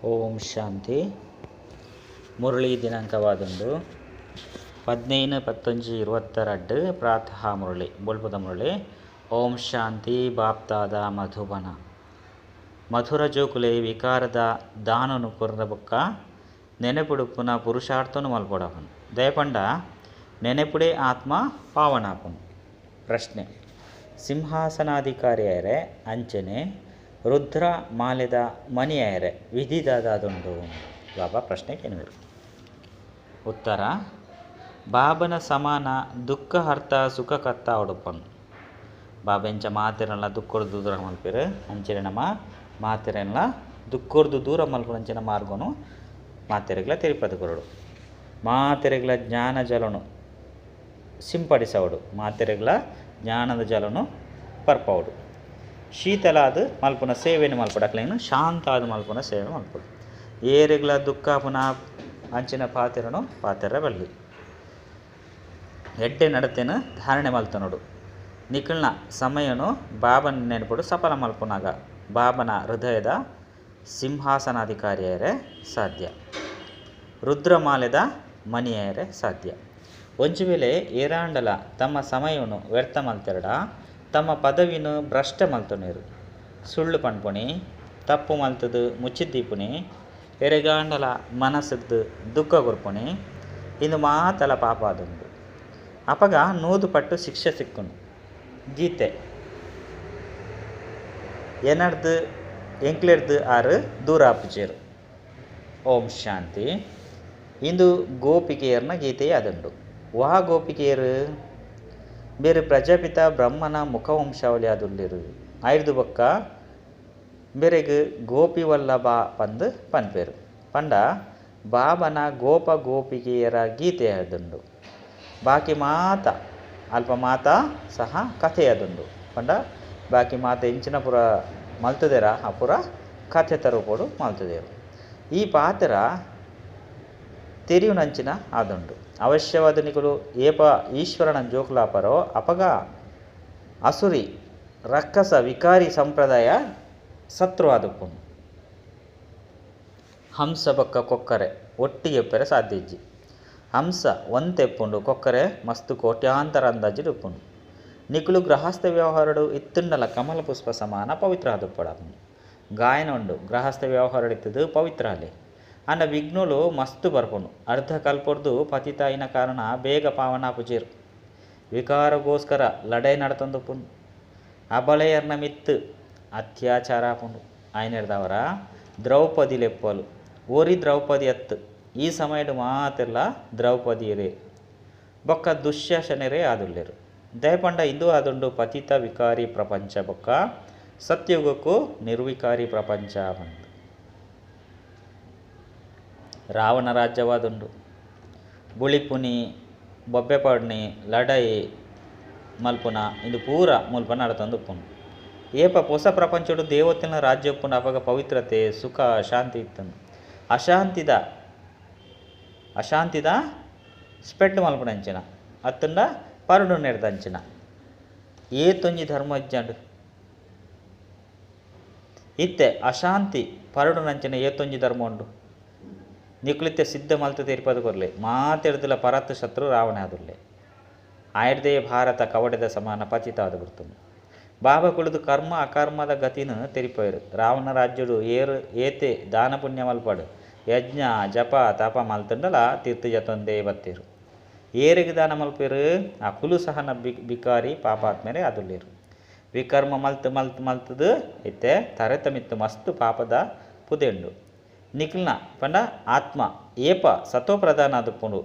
ಓಂ ಶಾಂತಿ. ಮುರಳಿ ದಿನಾಂಕವಾದೊಂದು 15-15-22 ಪ್ರಾತಃ ಮುರಳಿ ಬೊಲ್ಪದ ಮುರಳಿ. ಓಂ ಶಾಂತಿ. ಬಾಪ್ತಾದ ಮಧುಬನ ಮಧುರ ಜೋಕುಲೆ ವಿಕಾರದ ದಾನನು ಕೊರ್ರ ಬೊಕ್ಕ ನೆನೆಪುಡುಪುನ ಪುರುಷಾರ್ಥನು ಮಲ್ಪೊಡಪನು ದಯಪಂಡ ನೆನೆಪುಡೆ ಆತ್ಮ ಪಾವನಾಪನು. ಪ್ರಶ್ನೆ: ಸಿಂಹಾಸನಾಧಿಕಾರಿಯರೆ ಅಂಚನೆ ರುದ್ರ ಮಾಲೆದ ಮಣಿಯರೆ ವಿಧಿದಾದುಂಡು. ಬಾಬಾ ಪ್ರಶ್ನೆ ಕೇಳಿದರು. ಉತ್ತರ: ಬಾಬನ ಸಮಾನ ದುಃಖ ಹರ್ತ ಸುಖ ಕರ್ತ ಉಡುಪನು. ಬಾಬೆಂಚ ಮಾತೆರಲ್ಲ ದುಃಖರ್ದು ದೂರ ಮಲ್ಪೇರು ಅಂಚನೆ ನಮ್ಮ ಮಾತೆರೆಲ್ಲ ದುಃಖರ್ದು ದೂರ ಮಲ್ಪುನಂಚಿನ ಮಾರ್ಗನು ಮಾತೆರೆಗಳ ತಿರುಪತಿ ಕೊರಡು. ಮಾತೆರೆಗಳ ಜ್ಞಾನ ಜಲನು ಸಿಂಪಡಿಸವಡು, ಮಾತೆರೆಗಳ ಜ್ಞಾನದ ಜಲನು ಪರ್ಪವಡು. ಶೀತಲ ಅದು ಮಲ್ಪುನ ಸೇವೆಯನ್ನು ಮಲ್ಪಡಕ್ಲೇನು ಶಾಂತ ಅದು ಮಲ್ಪುನ ಸೇವೆ ಮಲ್ಪಡು. ಏರೆಗಳ ದುಃಖ ಪುನಃ ಅಂಚಿನ ಪಾತೆರ ಬಳ್ಳಿ ಎಡ್ಡೆ ನಡತೆನ ಧಾರಣೆ ಮಲ್ತನೋಡು. ನಿಖಲ್ನ ಸಮಯನು ಬಾಬನ ನೆನಪಡು ಸಫಲ ಮಲ್ಪುನಾಗ ಬಾಬನ ಹೃದಯದ ಸಿಂಹಾಸನಾಧಿಕಾರಿಯರೇ ಸಾಧ್ಯ, ರುದ್ರಮಾಲೆದ ಮಣಿಯರೇ ಸಾಧ್ಯ. ಒಂಚು ವೇಳೆ ಏರಾಂಡಲ ತಮ್ಮ ಸಮಯವನ್ನು ವ್ಯರ್ಥ ಮಲ್ತೆರಡ ತಮ್ಮ ಪದವಿನ ಭ್ರಷ್ಟ ಮಲ್ತನೇರು. ಸುಳ್ಳು ಪಣ್ಪುಣಿ ತಪ್ಪು ಮಲ್ತದು ಮುಚ್ಚಿದ್ದೀಪುಣಿ ಎರೆಗಾಂಡಲ ಮನಸ್ಸದ್ದು ದುಃಖ ಕೊರ್ಪುಣಿ ಇಂದು ಮಾತಲ ಪಾಪ ಆದುಂಡು. ಅಪಗ ನೂದು ಪಟ್ಟು ಶಿಕ್ಷೆ ಸಿಕ್ಕುನು. ಗೀತೆ ಎನರ್ದು ಎಂಕ್ಲೆರ್ದು ಆರು ದೂರ ಆಪುಚೇರು. ಓಂ ಶಾಂತಿ. ಇಂದು ಗೋಪಿಕೆಯರ್ನ ಗೀತೆಯೇ ಅದುಂಡು. ವಾಹ ಗೋಪಿಕೆಯರು ಬೇರೆ ಪ್ರಜಾಪಿತ ಬ್ರಹ್ಮನ ಮುಖವಂಶಾವಳಿ ಅದುಲ್ಲಿರು. ಆಯ್ದು ಬೊಕ್ಕ ಬೇರೆಗೆ ಗೋಪಿ ವಲ್ಲಭ ಪಂದು ಪನ್ಪೇರು. ಪಂಡ ಬಾಬನ ಗೋಪ ಗೋಪಿಕೆಯರ ಗೀತೆ ಅದುಂಡು. ಬಾಕಿ ಮಾತ ಅಲ್ಪ ಮಾತ ಸಹ ಕಥೆ ಅದುಂಡು. ಪಂಡ ಬಾಕಿ ಮಾತ ಇಂಚಿನ ಪುರ ಮಲ್ತದೇರ ಆ ಪುರ ಕಥೆ ತರುಪೋಡು ಮಲ್ತದೇರು. ಈ ಪಾತ್ರ ತೆರಿಯುನಂಚಿನ ಆದುಂಡು. ಅವಶ್ಯವಾದ ನಿಕಲು ಏಪ ಈಶ್ವರನ ಜೋಕುಲಾಪರೋ ಅಪಗ ಅಸುರಿ ರಕ್ಕಸ ವಿಕಾರಿ ಸಂಪ್ರದಾಯ ಸತ್ರು ಆದುಪ್ಪುನು. ಹಂಸ ಬೊಕ್ಕ ಕೊಕ್ಕರೆ ಒಟ್ಟಿಗೆ ಎಪ್ಪರೆ ಸಾಧ್ಯ ಇಜ್ಜಿ. ಹಂಸ ಒಂತೆಪ್ಪುಂಡು, ಕೊಕ್ಕರೆ ಮಸ್ತು ಕೋಟ್ಯಾಂತರ ಅಂದಾಜು ಉಪ್ಪುಂಡು. ನಿಕುಲು ಗೃಹಸ್ಥ ವ್ಯವಹಾರಡು ಇತ್ತುಂಡಲ ಕಮಲ ಪುಷ್ಪ ಸಮಾನ ಪವಿತ್ರ ಆದುಪ್ಪಡಾಪುಂಡು. ಗಾಯನ ಉಂಡು ಗೃಹಸ್ಥ ವ್ಯವಹಾರ ಇತ್ತದು ಪವಿತ್ರ ಅಲೆ ಅಂಡ ವಿಘ್ನುಲು ಮಸ್ತು ಬರ್ಪುಂಡು. ಅರ್ಧ ಕಲ್ಪೊರ್ದು ಪತಿತ ಐನ ಕಾರಣ ಬೇಗ ಪಾವನ ಪುಜೇರು. ವಿಕಾರಗೋಸ್ಕರ ಲಡೈ ನಡತೊಂದುಪ್ಪುಂಡು. ಅಬಲೆಯರ್ನ ಮಿತ್ತು ಅತ್ಯಾಚಾರ ಆಪುಂಡು. ಆಯ್ನೆಡ್ದವರ ದ್ರೌಪದಿ ಲೆಪ್ಪಲು ಓರಿ ದ್ರೌಪದಿ ಅತ್ತು. ಈ ಸಮಯದ ಮಾತೆಲ್ಲ ದ್ರೌಪದಿಯರೇ ಬೊಕ್ಕ ದುಶ್ಯಾಸನರೇ ಆದುಲ್ಲೇರು. ದಯಪಂಡ ಇಂದು ಆದುಂಡು ಪತಿತ ವಿಕಾರಿ ಪ್ರಪಂಚ ಬೊಕ್ಕ ಸತ್ಯುಗಕ್ಕೂ ನಿರ್ವಿಕಾರಿ ಪ್ರಪಂಚ ಬಂದು ರಾವಣ ರಾಜ್ಯವಾದುಂಡು. ಬುಳಿಪುನಿ ಬೊಬ್ಬೆಪಡ್ನಿ ಲಡೈ ಮಲ್ಪುನ ಇಂದು ಪೂರ ಮುಲ್ಪ ನಡತಂದು ಉಪ್ಪುಂಡು. ಏಪ ಹೊಸ ಪ್ರಪಂಚಡು ದೇವತೆನ ರಾಜ್ಯ ಉಪ್ಪುಂಡು. ಅವಾಗ ಪವಿತ್ರತೆ ಸುಖ ಶಾಂತಿ ಇತ್ತಂದು. ಅಶಾಂತಿದ ಸ್ಪೆಟ್ ಮಲ್ಪುನಂಚಿನ ಅತ್ತಂಡ ಪರುಡು ನೆಡ್ದಂಚಿನ ಏತೊಂಜಿ ಧರ್ಮ ಇಜ್ಜಂಡು ಇತ್ತೆ ಅಶಾಂತಿ ಪರುಡು ನಂಚಿನ ಏತೊಂಜಿ ಧರ್ಮ ಉಂಡು. ನಿಕ್ಲಿತ್ತೆ ಸಿದ್ಧ ಮಲ್ತು ತೀರ್ಪದು ಕೊರ್ಲೆ ಮಾತೆಡ್ದಲ ಪರತ್ ಶತ್ರು ರಾವಣ ಆದುಲ್ಲೆ. ಆಯ್ದೇ ಭಾರತ ಕವಡೆದ ಸಮಾನ ಪತಿತ ಆದು ಬಿಡ್ತುಂಡು. ಬಾಬಾ ಕುಳಿದು ಕರ್ಮ ಅಕರ್ಮದ ಗತಿನ ತೆರಿಪೋಯರು. ರಾವಣ ರಾಜ್ಯಡು ಏತೆ ದಾನ ಪುಣ್ಯ ಮಲ್ಪಡು ಯಜ್ಞ ಜಪ ತಪ ಮಲ್ತಂಡಲ ತೀರ್ಥ ಜತೊಂದೇ ಬತ್ತೇರು. ಏರಿಗೆ ದಾನ ಮಲ್ಪೇರು ಆ ಕುಲು ಸಹನ ಬಿಕಾರಿ ಪಾಪಾತ್ಮರೇ ಆದುಲ್ಲೇರು. ವಿಕರ್ಮ ಮಲ್ತದು ಇತ್ತೆ ತರೆತ ಮಿತ್ತು ಮಸ್ತು ಪಾಪದ ಪುದೆಂಡು. ನಿಖಿಲ್ನ ಪಂಡ ಆತ್ಮ ಏಪ ಸತೋ ಪ್ರಧಾನ ಆದುಪ್ಪುಂಡು.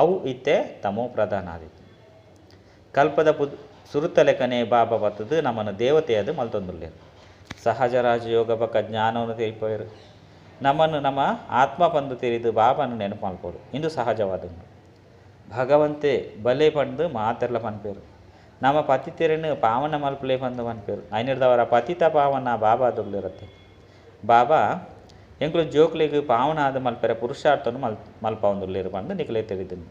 ಅವು ಇತ್ತೆ ತಮೋ ಪ್ರಧಾನ ಆದಿತ್ತು. ಕಲ್ಪದ ಸುರುತ ಲೆಕ್ಕನೆ ಬಾಬಾ ಬತ್ತದು ನಮ್ಮನ್ನು ದೇವತೆಯದು ಮಲ್ತೊಂದುಲ್ಲೇರು. ಸಹಜ ರಾಜಯೋಗ ಬಕ್ಕ ಜ್ಞಾನವನ್ನು ತೆರಿಪೋಯರು. ನಮ್ಮನ್ನು ನಮ್ಮ ಆತ್ಮ ಪಂದು ತೆರಿದು ಬಾಬಾನು ನೆನಪು ಮಲ್ಪೋಡು ಇಂದು ಸಹಜವಾದುಂಡು. ಭಗವಂತೆ ಬಲೆ ಪಂದು ಮಾತೆರ್ಲ ಪನ್ಪೇರು. ನಮ್ಮ ಪತಿತೆರನ್ನು ಪಾವನ ಮಲ್ಪಲೆ ಪಂದು ಪನ್ಪೇರು. ಐನಿಡ್ದವರ ಪತಿತ ಪಾವನ ಬಾಬಾ ದುರ್ಲಿರುತ್ತೆ. ಬಾಬಾ ಎಂಕುಲು ಜೋಕ್ಲಿಗೆ ಪಾವನ ಆದ ಮಲ್ಪೆರ ಪುರುಷಾರ್ಥನು ಮಲ್ಪ ಒಂದುಲ್ಲೇರು ಪಂದು ನಿಖಲೆ ತೆರಿದನು.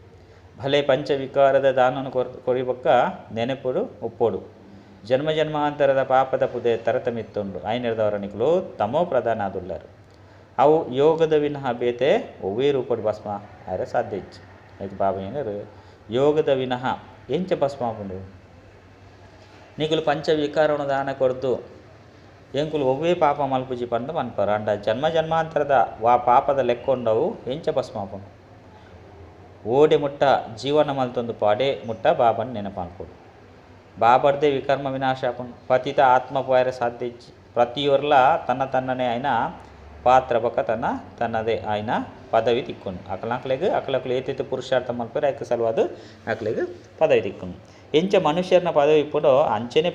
ಭಲೆ ಪಂಚವಿಕಾರದ ದಾನನು ಕೊರಿಬೊಕ್ಕ ನೆನಪುಡು ಉಪ್ಪೋಡು. ಜನ್ಮ ಜನ್ಮಾಂತರದ ಪಾಪದ ಪುದೆ ತರತಮಿತ್ತುಂಡು. ಐನಿಡ್ದವರ ನಿಖಲು ತಮೋ ಪ್ರಧಾನ ಆದುಲ್ಲಾರು. ಅವು ಯೋಗದ ವಿನಃ ಬೇತೆ ಒವ್ವೇ ರೂಪಡ್ ಭಸ್ಮ ಆಯ್ರೆ ಸಾಧ್ಯ ಇಚ್ಚು ಆಯ್ತು ಬಾಬಾ ಏನಾರು ಯೋಗದ ವಿನಃ ಎಂಚ ಭಸ್ಮ ಆಪುಂಡು ನಿಕುಲು ಪಂಚ ವಿಕಾರಣ ದಾನ ಕೊರ್ದು ಎಂಕುಲು ಒವ್ವೇ ಪಾಪ ಮಲ್ಪುಜಿ ಪಂದು ಮನ್ಪರು ಅಂಡ ಜನ್ಮ ಜನ್ಮಾಂತರದ ವಾ ಪಾಪದ ಲೆಕ್ಕೊಂಡವು ಎಂಚ ಭಸ್ಮ ಆಪುಂಡು ಓಡೆ ಮುಟ್ಟ ಜೀವನ ಮಲ್ತೊಂದು ಪಾಡೆ ಮುಟ್ಟ ಬಾಬನ್ ನೆನಪಾನ್ಕೊಡು ಬಾಬರ್ದೇ ವಿಕರ್ಮ ವಿನಾಶ ಆಪುಂಡು ಪತಿತ ಆತ್ಮ ಪೋಯರೆ ಸಾಧ್ಯ ಇಚ್ಚಿ ಪ್ರತಿಯೊರ್ಲ ತನ್ನ ತನ್ನನೇ ಆಯ್ನ ಪಾತ್ರ ಬೊಕ ತನ್ನದೇ ಆಯ್ನ ಪದವಿ ತಿಕ್ಕೊಂಡು ಅಕಲಕ್ಲೆಗ್ ಏತೈತೆ ಪುರುಷಾರ್ಥ ಮಲ್ಪರೆ ಅಕ್ಕ ಸಲುವಾದು ಅಕ್ಲೆಗ್ ಪದವಿ ತಿಕ್ಕೊಂಡು ಎಂಚ ಮನುಷ್ಯರನ್ನ ಪದವಿ ಇಪ್ಪುಂಡು ಅಂಚನೆ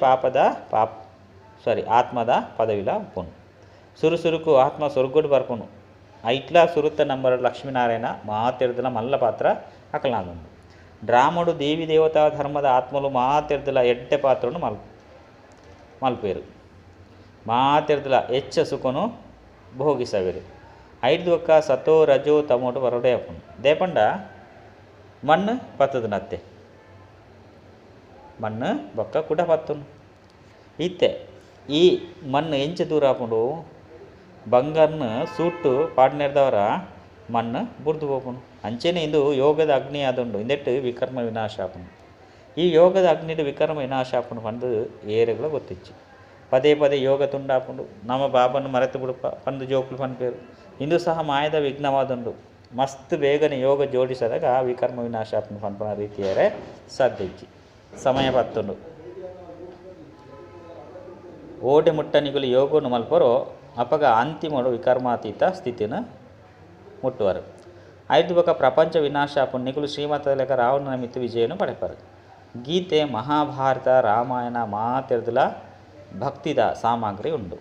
ಆತ್ಮದ ಪದವಿಲ ಉಪ್ಪುಂಡು ಸುರುಕು ಆತ್ಮ ಸೊರ್ಗುಡು ಬರ್ಪುಂಡು ಐಟ್ಲ ಸುರುತ್ತ ನಂಬರ್ ಲಕ್ಷ್ಮೀನಾರಾಯಣ ಮಾತೆರ್ದಲ ಮಲ್ಲ ಪಾತ್ರ ಅಕಲಾದುಂಡು ಡ್ರಾಮಡು ದೇವಿ ದೇವತಾ ಧರ್ಮದ ಆತ್ಮಲು ಮಾತೆರ್ದಲ ಎಡ್ಡೆ ಪಾತ್ರನು ಮಲ್ಪೇರು ಮಾತೆರ್ದಲ ಹೆಚ್ಚ ಸುಖನು ಭೋಗಿಸವೇರು ಐದು ಒಕ್ಕ ಸತೋ ರಜೋ ತಮೋಟು ಬರೋಡೆ ಅಪ್ಪುಂಡು ದೇಪಂಡ ಮಣ್ಣು ಪತ್ತದು ನತ್ತೆ ಮಣ್ಣು ಬೊಕ್ಕ ಕುಡ ಪತ್ತುನು ಇತ್ತೆ ಈ ಮಣ್ಣು ಎಂಚ ದೂರ ಆಪುಂಡು ಬಂಗಾರನ ಸೂಟ್ಟು ಪಾಡ್ನೆರ್ದವರ ಮಣ್ಣು ಬುರ್ದು ಹೋಪುಂಡು ಅಂಚೆನೆ ಇಂದು ಯೋಗದ ಅಗ್ನಿ ಆದುಂಡು ಇಂದೆಟ್ಟು ವಿಕರ್ಮ ವಿನಾಶ ಆಪುಂಡು ಈ ಯೋಗದ ಅಗ್ನಿಡು ವಿಕರ್ಮ ವಿನಾಶ ಆಪುಂಡು ಪಂದು ಏರೆಗಳ ಗೊತ್ತಿಚ್ಚು ಪದೇ ಪದೇ ಯೋಗ ತುಂಡಾಪುಂಡು ನಮ್ಮ ಬಾಬನ್ನು ಮರೆತು ಬಿಡುಪ ಪಂದು ಜೋಕುಲು ಪನ್ಪೇರು ಇಂದು ಸಹ ಮಾಯದ ವಿಘ್ನವಾದುಂಡು ಮಸ್ತ್ ಬೇಗನೆ ಯೋಗ ಜೋಡಿಸಿದಾಗ ವಿಕರ್ಮ ವಿನಾಶ ಆಪುಂಡು ಪನ್ಪನ ರೀತಿಯರೇ ಸಾಧ್ಯ ಇಚ್ಚಿ ಸಮಯ ಪತ್ತುಂಡು ಓಡೆ ಮುಟ್ಟ ನಿಗುಲು ಯೋಗವನ್ನು ಮಲ್ಪರೋ ಅಪಗ ಅಂತಿಮಡು ವಿಕರ್ಮಾತೀತ ಸ್ಥಿತಿನ ಮುಟ್ಟುವರು ಐದು ಬೊಕ ಪ್ರಪಂಚ ವಿನಾಶ ಆಪುಂಡು ನಿಗುಲು ಶ್ರೀಮತ ಲೆಕ್ಕ ರಾವಣನ ಮಿತ್ತು ವಿಜಯನು ಪಡೆಪರು ಗೀತೆ ಮಹಾಭಾರತ ರಾಮಾಯಣ ಮಾತೆರ್ದಲ ಭಕ್ತಿದ ಸಾಮಗ್ರಿ ಉಂಡು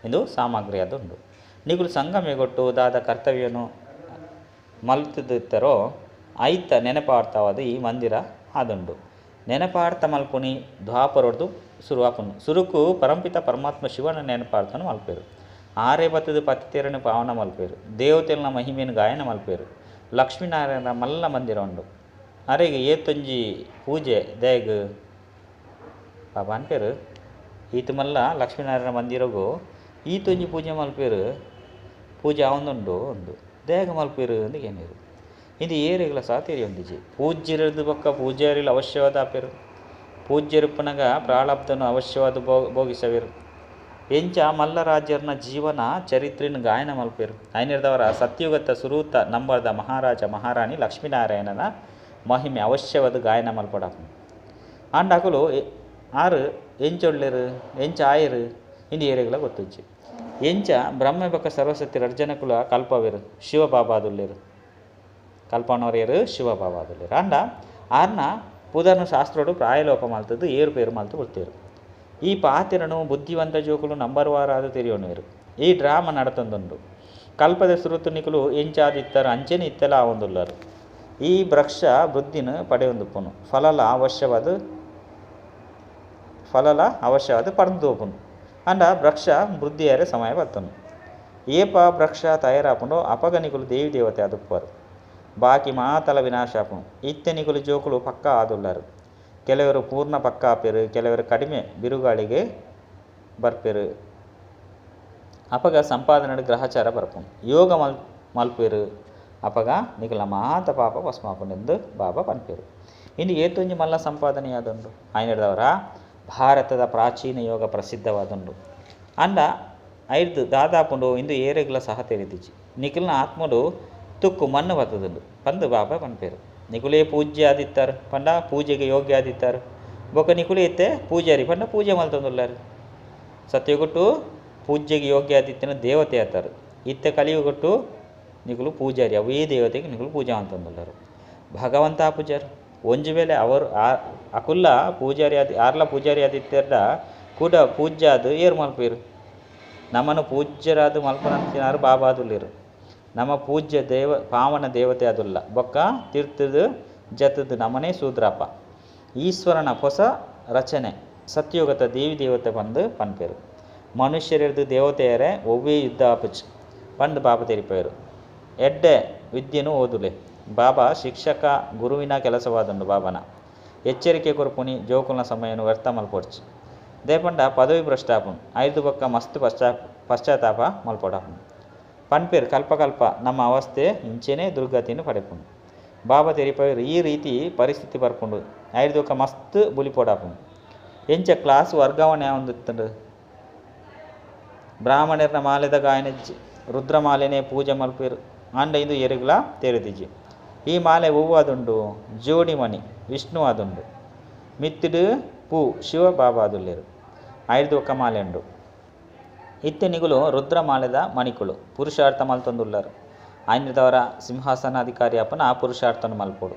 ಇಂದು ಸಾಮಗ್ರಿ ಅದು ಉಂಡು ನಿಗುಲು ಸಂಗಮೆಗೊಟ್ಟು ದಾದ ಕರ್ತವ್ಯನು ಮಲ್ತದಿತ್ತರೋ ಐತ ನೆನಪಾಡ್ತಾವಾದ ಈ ಮಂದಿರ ಆದುಂಡು ನೆನಪಾಡ್ತ ಮಲ್ಪುನಿ ದ್ವಾಪರೊಡ್ದು ಶುರುವಾಪುನು ಸುರುಕು ಪರಂಪಿತ ಪರಮಾತ್ಮ ಶಿವನ ನೆನಪಾಡ್ತಾನು ಮಲ್ಪೇರು ಆರೇ ಬತ್ತದ ಪತಿತೆರನು ಪಾವನ ಮಲ್ಪೇರು ದೇವತೆಲ್ನ ಮಹಿಮೆಯನ್ನು ಗಾಯನ ಮಲ್ಪೇರು ಲಕ್ಷ್ಮೀನಾರಾಯಣ ಮಲ್ಲ ಮಂದಿರ ಉಂಡು ಅರೆಗೆ ಏತೊಂಜಿ ಪೂಜೆ ದೇಗ್ ಬಾಬಾ ಅನ್ಪೇರು ಈತ ಮಲ್ಲ ಲಕ್ಷ್ಮೀನಾರಾಯಣ ಮಂದಿರಗೂ ಈತೊಂಜಿ ಪೂಜೆ ಮಲ್ಪೇರು ಪೂಜೆ ಅವನೊಂದು ಒಂದು ದೇಗ ಮಲ್ಪೇರು ಅಂತ ಏನಿರು ಇದು ಏರಿಗಳ ಸಾತೇರಿ ಒಂದಿಜಿ ಪೂಜ್ಯರದು ಬೊಕ್ಕ ಪೂಜಾರಿಲ ಅವಶ್ಯವಾದ ಆಪೇರು ಪೂಜ್ಯರುಪ್ಪನಗ ಪ್ರಾಳಬ್ಧನು ಅವಶ್ಯವಾದ ಭೋಗಿಸವೇರು ಎಂಚ ಮಲ್ಲರಾಜ್ಯರ್ನ ಜೀವನ ಚರಿತ್ರೆನ ಗಾಯನ ಮಲ್ಪೇರು ಐನಿರ್ದವರ ಸತ್ಯುಗತ ಸುರೂತ ನಂಬರ್ದ ಮಹಾರಾಜ ಮಹಾರಾಣಿ ಲಕ್ಷ್ಮೀನಾರಾಯಣನ ಮಹಿಮೆ ಅವಶ್ಯವಾದ ಗಾಯನ ಮಲ್ಪಡಾಪು ಆಂಡಾಕಲು ಆರು ಎಂಚೊಳ್ಳೆರು ಎಂಚ ಆಯರು ಇಂದು ಏರಿಗಳ ಗೊತ್ತಿಚ್ಚಿ ಎಂಚ ಬ್ರಹ್ಮ ಬೊಕ್ಕ ಸರಸ್ವತಿ ರರ್ಜನಕುಲ ಕಲ್ಪವೇರು ಶಿವಬಾಬಾದುಲ್ಲೇರು ಕಲ್ಪನವರೇರು ಶಿವಬಾಬಾದುಲ್ಲೇರು ಅಂಡ ಆರ್ನ ಪುದರ್ನ ಶಾಸ್ತ್ರೋಡು ಪ್ರಾಯಲೋಪ ಮಲ್ತದ್ದು ಏರು ಪೇರು ಮಲ್ತು ಬಿಡ್ತೇರು ಈ ಪಾತಿರನು ಬುದ್ಧಿವಂತ ಜೋಕುಲು ನಂಬರ್ವಾರಾದ ತೆರೆಯೋನೇರು ಈ ಡ್ರಾಮ ನಡತೊಂದುಂಡು ಕಲ್ಪದ ಸುರುತುನಿಕುಲು ಎಂಚಾದಿತ್ತರ ಅಂಚೆನೆ ಇತ್ತೆಲ ಆವೊಂದುಲ್ಲರು ಈ ವೃಕ್ಷ ಬುದ್ಧಿನ ಪಡೆಯೊಂದುಪ್ಪುನು ಫಲಲ ಅವಶ್ಯವಾದ ಪಡೆದೋಪುನು ಅಂಡ ವೃಕ್ಷ ಬುದ್ಧಿಯಾರೆ ಸಮಯ ಬರ್ತನು ಏಪ ವೃಕ್ಷ ತಯಾರಾಪುಂಡು ಅಪಗನಿಕುಲು ದೇವಿ ದೇವತೆ ಅದುಪ್ಪರು ಬಾಕಿ ಮಾತಲ ವಿನಾಶ ಆಪುನು ಇತ್ತೆನಿಕುಲು ಜೋಕುಲು ಪಕ್ಕ ಆದುಲ್ಲರು ಕೆಲವರು ಪೂರ್ಣ ಪಕ್ಕ ಆಪೇರು ಕೆಲವರು ಕಡಿಮೆ ಬಿರುಗಾಳಿಗೆ ಬರ್ಪೇರು ಅಪಗ ಸಂಪಾದನೆ ಗ್ರಹಚಾರ ಬರ್ಪುನು ಯೋಗ ಮಲ್ಪೇರು ಅಪಗ ನಿಕುಲ ಮಾತ ಪಾಪ ಭಸ್ಮಾಪುನೆಂದು ಬಾಬಾ ಪನ್ಪೇರು ಇನ್ನು ಏತೊಂಜಿ ಮಲ್ಲ ಸಂಪಾದನೆಯಾದುಂಡು ಆಯ್ನದವರ ಭಾರತದ ಪ್ರಾಚೀನ ಯೋಗ ಪ್ರಸಿದ್ಧವಾದುಂಡು ಅಂಡ ಐದು ದಾದಾಪುಂಡು ಇಂದು ಏರೆಗ್ಲ ಸಹ ತೆರೆದಿಚ್ಚಿ ನಿಖಿಲ್ನ ಆತ್ಮಡು ತುಕ್ಕು ಮಣ್ಣು ಬರ್ತದುಂಡು ಪಂದು ಬಾಬಾ ಪನ್ಪೇರು ನಿಕುಲೇ ಪೂಜ್ಯ ಆದಿತ್ತಾರೆ ಪಂಡ ಪೂಜೆಗೆ ಯೋಗ್ಯ ಆದಿತ್ತಾರೆ ಬೊಕ ನಿಕುಲೇ ಇತ್ತೆ ಪೂಜಾರಿ ಪಂಡ ಪೂಜೆ ಮಲ್ತೊಂದುಲ್ಲಾರು ಸತ್ಯಗೊಟ್ಟು ಪೂಜೆಗೆ ಯೋಗ್ಯ ಆದಿತ್ಯನ ದೇವತೆ ಆತಾರೆ ಇತ್ತೆ ಕಲಿಯುಗೊಟ್ಟು ನಿಕುಲು ಪೂಜಾರಿ ಅವೇ ದೇವತೆಗೆ ನಿಕುಲು ಪೂಜಾ ಅಂತಂದುಲ್ಲಾರು ಭಗವಂತ ಪೂಜಾರಿ ಒಂಜು ವೇಳೆ ಅವರು ಅಕುಲ್ಲ ಪೂಜಾರಿ ಆರ್ಲ ಪೂಜಾರಿ ಆದಿತ್ಯರ ಕೂಡ ಪೂಜ್ಯ ಅದು ಏರು ಮಲ್ಪೇರು ನಮ್ಮನ್ನು ಪೂಜ್ಯರಾದ ಮಲ್ಪನಂತಿನಾರು ಬಾಬಾ ಅದುಲ್ಲೇರು ನಮ್ಮ ಪೂಜ್ಯ ಪಾವನ ದೇವತೆ ಅದುಲ್ಲ ಬೊಕ್ಕ ತೀರ್ಥದ ಜತದ ನಮನೆ ಸೂದ್ರಪ್ಪ ಈಶ್ವರನ ಹೊಸ ರಚನೆ ಸತ್ಯೋಗತ ದೇವಿ ದೇವತೆ ಬಂದು ಪನ್ಪೇರು ಮನುಷ್ಯರಿರ್ದು ದೇವತೆಯರೇ ಒವ್ವೇ ಯುದ್ಧ ಆಪುಚ್ ಪಂದು ಬಾಬಾ ತೆರಿಪೇರು ಎಡ್ಡೆ ವಿದ್ಯೆನೂ ಓದುಲೆ ಬಾಬಾ ಶಿಕ್ಷಕ ಗುರುವಿನ ಕೆಲಸವಾದುಂಡು ಬಾಬನ ಎಚ್ಚರಿಕೆ ಕೊರ್ಪುನಿ ಜೋಕುಲ್ನ ಸಮಯನು ವ್ಯರ್ಥ ಮಲ್ಪೊಡ್ಚು ದೇಪಂಡ ಪದವಿ ಭ್ರಷ್ಟಾಪುನ್ ಐದು ಬೊಕ್ಕ ಮಸ್ತ್ ಪಶ್ಚಾತ್ತಾಪ ಮಲ್ಪೊಡಾಪುನ್ ಪನ್ಪೇರು ಕಲ್ಪ ನಮ್ಮ ಅವಸ್ಥೆ ಇಂಚೆನೇ ದುರ್ಗತಿಯನ್ನು ಪಡೆಪುಂಡು. ಬಾಬಾ ತೆರಿಪೇರು ಈ ರೀತಿ ಪರಿಸ್ಥಿತಿ ಬರ್ಪುಂಡು. ಐದೊಕ್ಕ ಮಸ್ತ್ ಬುಲಿಪೋಡಾಪುಂಡು. ಎಂಚ ಕ್ಲಾಸ್ ವರ್ಗಾವಣೆ ಹೊಂದುತ್ತಂಡು. ಬ್ರಾಹ್ಮಣರ್ನ ಮಾಲೆದ ಗಾಯನಜ್ಜಿ ರುದ್ರಮಾಲೆನೇ ಪೂಜೆ ಮಲ್ಪೇರು ಅಂಡ ಇದು ಎರುಗಳ ತೆರೆದಿಜ್ಜಿ. ಈ ಮಾಲೆ ಹೂವು ಅದುಂಡು, ಜೋಡಿ ಮಣಿ ವಿಷ್ಣು ಅದುಂಡು, ಮಿತ್ತಿಡು ಪೂ ಶಿವ ಬಾಬಾ ಅದುಲ್ಲೇರು. ಐದೊಕ್ಕ ಮಾಲೆ ಉಂಡು. ಇತ್ತೆ ನಿಗುಲು ರುದ್ರಮಾಲೆದ ಮಣಿಕುಳು ಪುರುಷಾರ್ಥ ಮಲ್ತೊಂದುಳ್ಳರು. ಆಯ್ನದವರ ಸಿಂಹಾಸನಾಧಿಕಾರಿ ಅಪ್ಪನ ಆ ಪುರುಷಾರ್ಥನ ಮಲ್ಪೋಡು.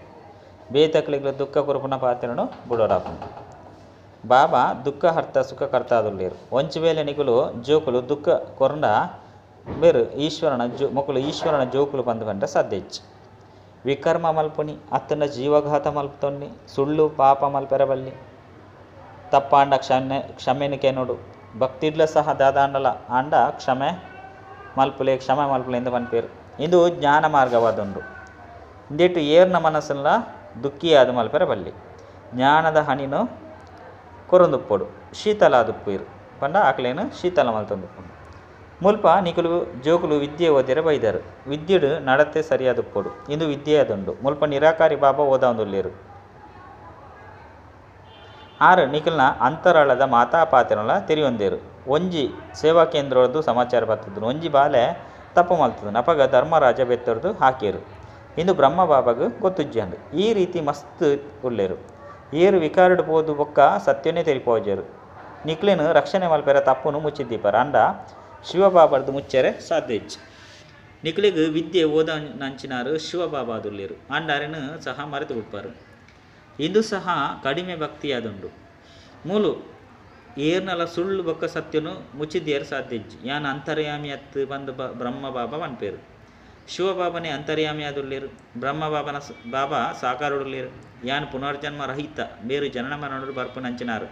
ಬೇತಕ್ಲಿಗಳು ದುಃಖ ಕುರುಪುನ ಪಾತ್ರನು ಬುಡೋಡಾಪುಂಡು. ಬಾಬಾ ದುಃಖ ಹರ್ತ ಸುಖ ಕರ್ತ ಅದುಲ್ಲೇರು. ಒಂಚು ವೇಳೆ ನಿಗುಲು ಜೋಕುಲು ದುಃಖ ಕೊರಂಡ ಬೇರು ಮೊಕಲು ಈಶ್ವರನ ಜೋಕುಲು ಬಂದು ಬಂಡ ಸಾಧ್ಯಚ್ಚು. ವಿಕರ್ಮ ಮಲ್ಪುನಿ ಅತ್ತನ ಜೀವಘಾತ ಮಲ್ಪುತೊನ್ನಿ ಸುಳ್ಳು ಪಾಪ ಮಲ್ಪೆರಬಲ್ಲಿ ತಪ್ಪಾಂಡ ಕ್ಷಮೆನಿಕೆ ನೋಡು ಭಕ್ತಿಡ್ಲ ಸಹ ದಾದಾಂಡಲ ಆಂಡ ಕ್ಷಮೆ ಮಲ್ಪುಲೆ ಎಂದು ಪನ್ಪೇರು. ಇದು ಜ್ಞಾನ ಮಾರ್ಗವಾದುಂಡು. ಇಂದೇಟು ಏರ್ನ ಮನಸ್ಸಲ್ಲ ದುಃಖಿಯಾದ ಮಲ್ಪೆರಬಲ್ಲಿ ಜ್ಞಾನದ ಹಣಿನು ಕೊರೊಂದುಪ್ಪೋಡು ಶೀತಲ ದುಪ್ಪುಯಿರು ಪಂಡ ಆಕಲೇನು ಶೀತಲ ಮಲ್ತೊಂದುಪ್ಪುಂಡು. ಮುಲ್ಪ ನಿಕುಲು ಜೋಕುಲು ವಿದ್ಯೆ ಓದಿರ ಬೈದರು. ವಿದ್ಯುಡು ನಡತೆ ಸರಿಯಾದುಪ್ಪೋಡು ಇಂದು ವಿದ್ಯೆ ಅದುಂಡು. ಮುಲ್ಪ ನಿರಾಕಾರಿ ಬಾಬಾ ಓದೊಂದುಲ್ಲೇರು. ಆರು ನಿಖಲ್ನ ಅಂತರಾಳದ ಮಾತಾಪಾತಿರಲ ತೆರಿಯೊಂದೇರು. ಒಂಜಿ ಸೇವಾ ಕೇಂದ್ರದ್ದು ಸಮಾಚಾರ ಬರ್ತದ್ರು. ಒಂಜಿ ಬಾಲೆ ತಪ್ಪು ಮಲ್ತದ್ದು ನಪಗ ಧರ್ಮರಾಜ ಬೆತ್ತರದು ಹಾಕೇರು. ಇಂದು ಬ್ರಹ್ಮ ಬಾಬಾಗ ಗೊತ್ತುಜ್ಜಂಡು. ಈ ರೀತಿ ಮಸ್ತ್ ಉಳ್ಳೇರು. ಏರು ವಿಕಾರಡು ಪೋದು ಬೊಕ್ಕ ಸತ್ಯನೇ ತೆರಿಪೋಜರು. ನಿಕ್ಲೇನು ರಕ್ಷಣೆ ಮಲ್ಪೆರ ತಪ್ಪುನು ಮುಚ್ಚಿದ್ದೀಪರ ಅಂಡ ಶಿವಬಾಬಾರ್ದು ಮುಚ್ಚರೆ ಸಾಧ್ಯ ಇಚ್ಚು. ನಿಕ್ಲಿಗೆ ವಿದ್ಯೆ ಓದ ನಂಚಿನಾರು ಶಿವಬಾಬಾ ಅದುಲ್ಲೇರು. ಅಂಡಾರೇನು ಸಹ ಮರೆತು ಬಿಟ್ಪಾರು. ಇಂದು ಸಹ ಕಡಿಮೆ ಭಕ್ತಿಯಾದುಂಡು. ಮೂಲು ಏರ್ನಲ ಸುಳ್ಳು ಬೊಕ್ಕ ಸತ್ಯನು ಮುಚ್ಚಿದ್ದೇರು ಸಾಧ್ಯ ಇಜ್ಜಿ. ಯಾನ್ ಅಂತರ್ಯಾಮಿ ಅತ್ತು ಬಂದು ಬ್ರಹ್ಮ ಬಾಬಾ ಅನ್ಪೇರು. ಶಿವಬಾಬನೇ ಅಂತರ್ಯಾಮಿ ಆದುಲ್ಲೇರು. ಬ್ರಹ್ಮ ಬಾಬಾ ಸಾಕಾರುಡುಲ್ಲೇರು. ಯಾನ್ ಪುನರ್ಜನ್ಮ ರಹಿತ ಬೇರು ಜನನ ಮರಣರು ಬರ್ಪು ನಂಚಿನಾರು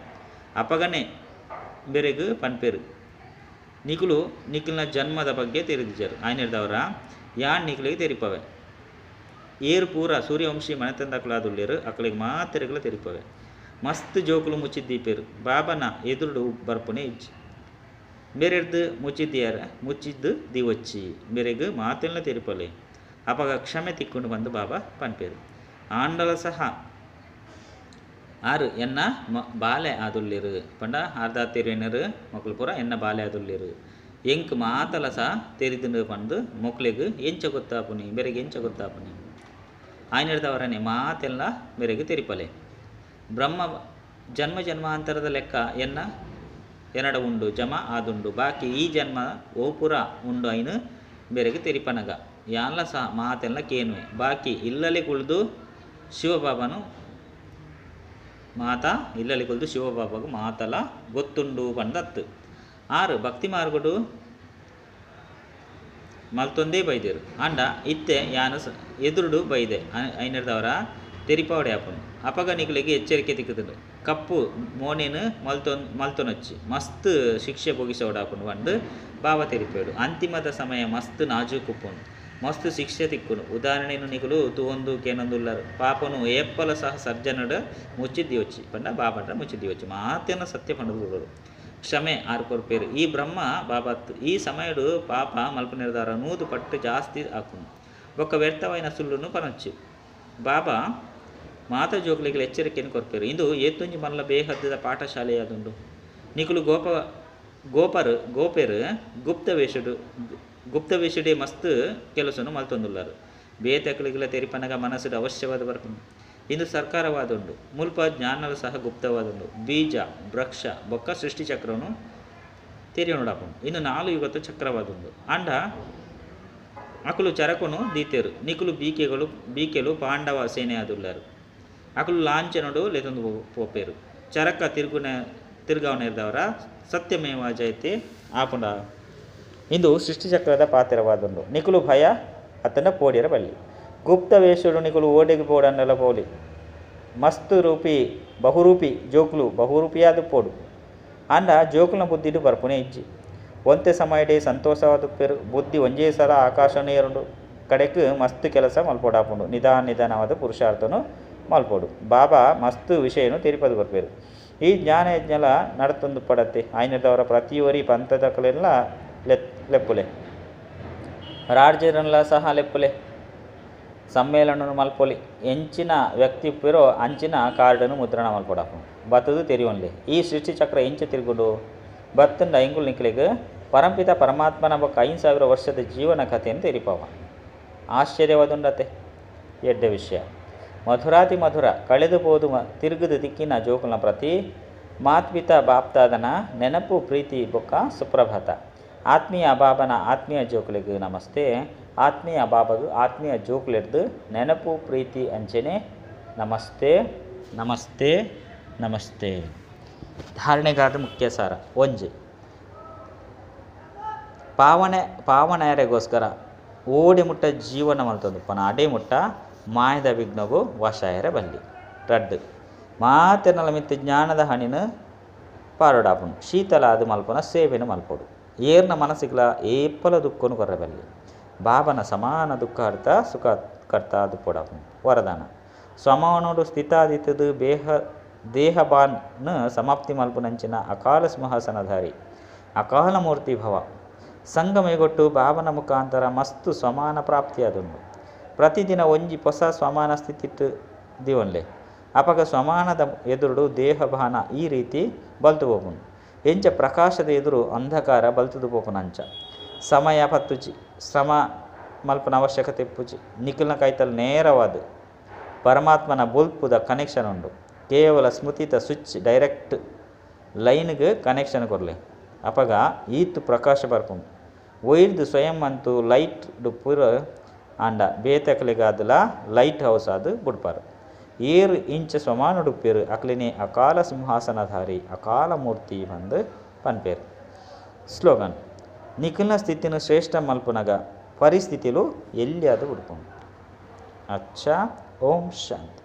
ಅಪಗನೆ ಬೇರೆಗೂ ಪನ್ಪೇರು. ನಿಖಿಲ್ನ ಜನ್ಮದ ಬಗ್ಗೆ ತಿಳಿದಿದ್ದರು. ಆಯ್ನಿರ್ದವರ ಯಾನ್ ನಿಖಿಲಿಗೆ ತೆರಿಪವೆ. ಏರು ಪೂರ ಸೂರ್ಯವಂಶಿ ಮನೆತಂದಕ್ಲಾದುಲ್ಲೇರು ಅಕ್ಕಳಿಗೆ ಮಾತೆರೆಗಳು ತೆರಿಪವೆ. ಮಸ್ತ್ ಜೋಕುಲು ಮುಚ್ಚಿದ್ದೀಪೇರು. ಬಾಬನ ಎದುರುಡು ಬರ್ಪುನೆ ಇಜ್ಜಿ ಬೇರೆಡ್ದು ಮುಚ್ಚಿದ್ದು ದಿವಚ್ಚಿ ಬೇರೆಗೂ ಮಾತೆಲ್ಲ ತೆರಿಪಲೆ ಅಪಗ ಕ್ಷಮೆ ತಿಕ್ಕೊಂಡು ಬಂದು ಬಾಬಾ ಪನ್ಪೇರು. ಆಂಡಲ ಸಹ ಆರು ಎನ್ನ ಬಾಲೆ ಆದುಲ್ಲೇರು ಪಂಡ ಅರ್ಧ ತೆರಿಯನರು ಮಕ್ಕಳು ಪೂರ ಎನ್ನ ಬಾಲೆ ಆದುಲ್ಲೇರು. ಎಂಕ್ ಮಾತಲ ಸಹ ತೆರಿದು ಪಂದು ಮೊಕ್ಲಿಗೆ ಎಂಚ ಗೊತ್ತಾಪುನಿ ಬೇರೆಗೆ ಎಂಚ ಗೊತ್ತಾಪುನಿ ಆಯ್ನಿಡ್ದವರನೆ ಮಾತೆಲ್ಲ ಬೇರೆಗೆ ತೆರಿಪಲೆ. ಬ್ರಹ್ಮ ಜನ್ಮ ಜನ್ಮಾಂತರದ ಲೆಕ್ಕ ಎನ್ನಡ ಉಂಡು ಜಮ ಆದುಂಡು ಬಾಕಿ ಈ ಜನ್ಮ ಓಪುರ ಉಂಡು ಐನು ಬೇರೆಗೆ ತೆರಿಪನಗ ಯಾನ್ಲ ಸಹ ಮಾತೆಲ್ಲ ಕೇನುವೆ ಬಾಕಿ ಇಲ್ಲಲೆ ಕುಳ್ದು ಶಿವಬಾಬನು ಮಾತ ಇಲ್ಲಲಿ ಕುಲ್ದು ಶಿವಬಾಬಾಗು ಮಾತಲ ಗೊತ್ತುಂಡು ಪಂಡತ್ತು. ಆರು ಭಕ್ತಿ ಮಾರ್ಗುಡು ಮಲ್ತೊಂದೇ ಬೈದೇರು ಅಂಡ ಇತ್ತೆ ಯಾನು ಎದುರುಡು ಬೈದೆ ಐನರ್ದವರ ತೆರಿಪಾವಡೆ ಆಪನು ಅಪಗ ನಿಖಲಿಗೆ ಎಚ್ಚರಿಕೆ ತಿಕ್ಕುತ್ತದು. ಕಪ್ಪು ಮೋನೇನು ಮಲ್ತೊನೊಚ್ಚಿ ಮಸ್ತ್ ಶಿಕ್ಷೆ ಭೋಗಿಸೋಡಾಪನು ಪಂಡು ಬಾಬಾ ತೆರಿಪೇಡು. ಅಂತಿಮದ ಸಮಯ ಮಸ್ತ್ ನಾಜೂಕುಪ್ಪುನು ಮಸ್ತ್ ಶಿಕ್ಷೆ ತಿಕ್ಕುನು. ಉದಾಹರಣೆನು ನಿಖಲು ತೂವೊಂದು ಕೇನೊಂದುಲ್ಲರು ಪಾಪನು ಏಪ್ಪಲ ಸಹ ಸರ್ಜನಡ ಮುಚ್ಚಿದ್ದೀವಚ್ಚಿ ಪಂಡ ಬಾಬಂಡ್ರ ಮುಚ್ಚಿದ್ದೀವಚ್ಚಿ ಮಾತೇನ ಸತ್ಯ ಪಂಡುಗಳು ಕ್ಷಮೆ ಆರು ಕೊರ್ಪೇರು. ಈ ಬ್ರಹ್ಮ ಬಾಬತ್ತು ಈ ಸಮಯಡು ಪಾಪ ಮಲ್ಪ ನಿರ್ಧಾರ ನೂದು ಪಟ್ಟು ಜಾಸ್ತಿ ಹಾಕುನು ಒಕ್ಕ ವ್ಯರ್ಥವೈನ ಸುಳ್ಳುನು ಪನೊಚ್ಚಿ ಬಾಬಾ ಮಾತ ಜೋಗ್ಲಿಗೆ ಎಚ್ಚರಿಕೆಯನ್ನು ಕೊರ್ಪೇರು. ಇಂದು ಏತೊಂಜಿ ಮಲ್ಲ ಬೇಹದ್ದದ ಪಾಠಶಾಲೆಯಾದುಂಡು. ನಿಖಲು ಗೋಪೇರು ಗುಪ್ತವೇಷುಡೆ ಮಸ್ತ್ ಕೆಲಸನು ಮಲ್ತೊಂದುಳ್ಳರು. ಬೇತಕಲಿಗಳ ತೆರಿಪನಗ ಮನಸ್ಸುಡು ಅವಶ್ಯವಾದ ಬರ್ಪುಂಡು. ಇಂದು ಸರ್ಕಾರವಾದುಂಡು. ಮುಲ್ಪ ಜ್ಞಾನಲು ಸಹ ಗುಪ್ತವಾದುಂಡು. ಬೀಜ ವೃಕ್ಷ ಬೊಕ್ಕ ಸೃಷ್ಟಿ ಚಕ್ರವನ್ನು ತೆರಿಯೊಂಡಾಪುಂಡು. ಇನ್ನು 4 ಯುಗತ್ತು ಚಕ್ರವಾದುಂಡು. ಅಂಡ ಅಕುಲು ಚರಕನು ದೀತೇರು. ನಿಖಲು ಬೀಕೆಲು ಪಾಂಡವ ಸೇನೆ ಆದುಳ್ಳರು. ಅಕುಲು ಲಾಂಛನಡು ಲೆತೊಂದು ಪೋಪೇರು. ಚರಕ ತಿರುಗಾವನಿರ್ದವರ ಸತ್ಯಮೇವ ಜಯತೆ ಆಪುಂಡ. ಇಂದು ಸೃಷ್ಟಿಚಕ್ರದ ಪಾತ್ರವಾದುಂಡು. ನಿಖಲು ಭಯ ಅತನ ಪೋಡಿಯರ ಬಲ್ಲಿ ಗುಪ್ತ ವೇಷುಡು ನಿಖಲು ಓಡೆಗೆ ಪೋಡನ್ನೆಲ್ಲ ಪೋಲಿ ಮಸ್ತ್ ರೂಪಿ ಬಹುರೂಪಿ ಜೋಕುಲು ಬಹುರೂಪಿಯಾದ ಪೋಡು ಅಂಡ ಜೋಕುಲ್ನ ಬುದ್ಧಿಡು ಬರ್ಪುನೆ ಇಜ್ಜಿ ಒಂತೆ ಸಮಯಡೆ ಸಂತೋಷವಾದುಪ್ಪೇರು. ಬುದ್ಧಿ ಒಂಜೇ ಸಲ ಆಕಾಶನೇ ಎರಡು ಕಡೆಕ್ ಮಸ್ತ್ ಕೆಲಸ ಮಲ್ಪೋಡಾಪುಂಡು. ನಿಧಾನವಾದ ಪುರುಷಾರ್ಥನು ಮಲ್ಪೋಡು. ಬಾಬಾ ಮಸ್ತ್ ವಿಷಯನು ತೆರಿಪದು ಬರ್ಪೇರು. ಈ ಜ್ಞಾನ ಯಜ್ಞಲ ನಡತೊಂದು ಪಡತ್ತೆ. ಆಯ್ನದವರ ಪ್ರತಿಯೊರಿ ಪಂಥದಕಲೆಲ್ಲ ಲೆಪ್ಪುಲೆ ರಾಜ್ಯರನ್ಲ ಸಹ ಲೆಪ್ಪುಲೆ ಸಮ್ಮೇಳನ ಮಲ್ಪೊಲಿ ಎಂಚಿನ ವ್ಯಕ್ತಿ ಪಿರೋ ಅಂಚಿನ ಕಾರ್ಡನ್ನು ಮುದ್ರಣ ಮಲ್ಪೊಡಾಪು ಬತ್ತದು ತೆರಿಯೋನ್ಲೆ ಈ ಸೃಷ್ಟಿ ಚಕ್ರ ಎಂಚ ತಿರುಗುಡು ಬತ್ತಂಡ ಎಂಗುಲ್ ನಿಕ್ಲಿಗೆ ಪರಂಪಿತ ಪರಮಾತ್ಮನ ಬೊಕ್ಕ 5,000 ವರ್ಷದ ಜೀವನ ಕಥೆಯನ್ನು ತೆರಿಪವ ಆಶ್ಚರ್ಯವಾದುಂಡತೆ ಎಡ್ಡೆ ವಿಷಯ ಮಧುರಾತಿ ಮಧುರ ಕಳೆದು ಬೋದು ತಿರುಗದ ದಿಕ್ಕಿನ ಜೋಕುಲ್ನ ಪ್ರತಿ ಮಾತ್ಪಿತ ಬಾಪ್ತಾದನ ನೆನಪು ಪ್ರೀತಿ ಬೊಕ್ಕ ಸುಪ್ರಭಾತ ಆತ್ಮೀಯ ಅಬಾಬನ ಆತ್ಮೀಯ ಜೋಕುಲಿಗೆ ನಮಸ್ತೆ ಆತ್ಮೀಯ ಅಬಾಬಗು ಆತ್ಮೀಯ ಜೋಕುಲಿಡ್ದು ನೆನಪು ಪ್ರೀತಿ ಅಂಚೆನೆ ನಮಸ್ತೆ ನಮಸ್ತೆ ನಮಸ್ತೆ. ಧಾರಣೆಗಾದ ಮುಖ್ಯ ಸಾರ ಒಂಜಿ ಪಾವನೆಯರೆಗೋಸ್ಕರ ಓಡಿ ಮುಟ್ಟ ಜೀವನ ಮಲ್ತೊಂದು ಪನ ಅಡೆ ಮುಟ್ಟ ಮಾಯದ ವಿಘ್ನಗೂ ವಶಾಯರೆ ಬಲ್ಲಿ ರಡ್ಡು ಮಾತೆನಲ ಮಿತ್ತು ಜ್ಞಾನದ ಹಣಿನ ಪಾರೋಡಾಪುಂಡು ಶೀತಲ ಅದು ಮಲ್ಪನ ಸೇವೆನ ಮಲ್ಪೊಡು ಏರ್ನ ಮನಸ್ಸಿಗ್ಲ ಏಪಲ ದುಃಖನು ಕೊರ್ರೆಬಲ್ಲಿ ಬಾಬನ ಸಮಾನ ದುಃಖ ಅರ್ಥ ಸುಖ ಕರ್ತ ಅದು ಪೊಡಾಪುಂಡು ವರದಾನ ಸ್ವಮಾನೋಡು ಸ್ಥಿತಾದಿತ್ತದು ದೇಹಬಾನ್ ಸಮಾಪ್ತಿ ಮಲ್ಪುನಂಚಿನ ಅಕಾಲ ಸಿಂಹಾಸನಧಾರಿ ಅಕಾಲ ಮೂರ್ತಿ ಭವ ಸಂಗಮೆಗೊಟ್ಟು ಬಾಬನ ಮುಖಾಂತರ ಮಸ್ತು ಸ್ವಮಾನ ಪ್ರಾಪ್ತಿಯಾದುಂಡು ಪ್ರತಿದಿನ ಒಂಜಿ ಹೊಸ ಸ್ವಮಾನ ಸ್ಥಿತಿಟ್ಟು ದಿವನ್ಲೆ ಅಪಗ ಸ್ವಮಾನದ ಎದುರುಡು ದೇಹಬಾನ ಈ ರೀತಿ ಬಲ್ತು ಹೋಗುಂಡು ಎಂಚ ಪ್ರಕಾಶದ ಎದುರು ಅಂಧಕಾರ ಬಲ್ತುದು ಪೋಪುನಂಚ ಸಮಯ ಪತ್ತುಚಿ ಶ್ರಮ ಮಲ್ಪನ ಅವಶ್ಯಕತೆ ಇಪ್ಪುಚಿ ನಿಖಿಲ್ನ ಕೈತಲ್ ನೇರವಾದ ಪರಮಾತ್ಮನ ಬುಲ್ಪುದ ಕನೆಕ್ಷನ್ ಉಂಡು ಕೇವಲ ಸ್ಮೃತಿತ ಸ್ವಿಚ್ ಡೈರೆಕ್ಟ್ ಲೈನ್ಗೆ ಕನೆಕ್ಷನ್ ಕೊರಲೆ ಅಪಗ ಈತು ಪ್ರಕಾಶ ಬರ್ಪುಂಡು ಒಯ್ದು ಸ್ವಯಂ ಅಂತೂ ಲೈಟ್ ಪೂರ ಆಂಡ ಬೇತಕಲಿಗಾದಲ ಲೈಟ್ ಹೌಸ್ ಅದು ಬುಡ್ಪಾರು ಏರು ಇಂಚ ಸ್ವಮಾನುಡುಪ್ಪೇರು ಅಕ್ಲಿನೇ ಅಕಾಲ ಸಿಂಹಾಸನಧಾರಿ ಅಕಾಲ ಮೂರ್ತಿ ಬಂದು ಪನ್ಪೇರು. ಸ್ಲೋಗನ್ ನಿಖಿಲ್ನ ಸ್ಥಿತಿನ ಶ್ರೇಷ್ಠ ಮಲ್ಪುನಗ ಪರಿಸ್ಥಿತಿಲು ಎಲ್ಲಿ ಅದು ಉಡ್ಕೊಂಡು ಅಚ್ಚ ಓಂ ಶಾಂತಿ.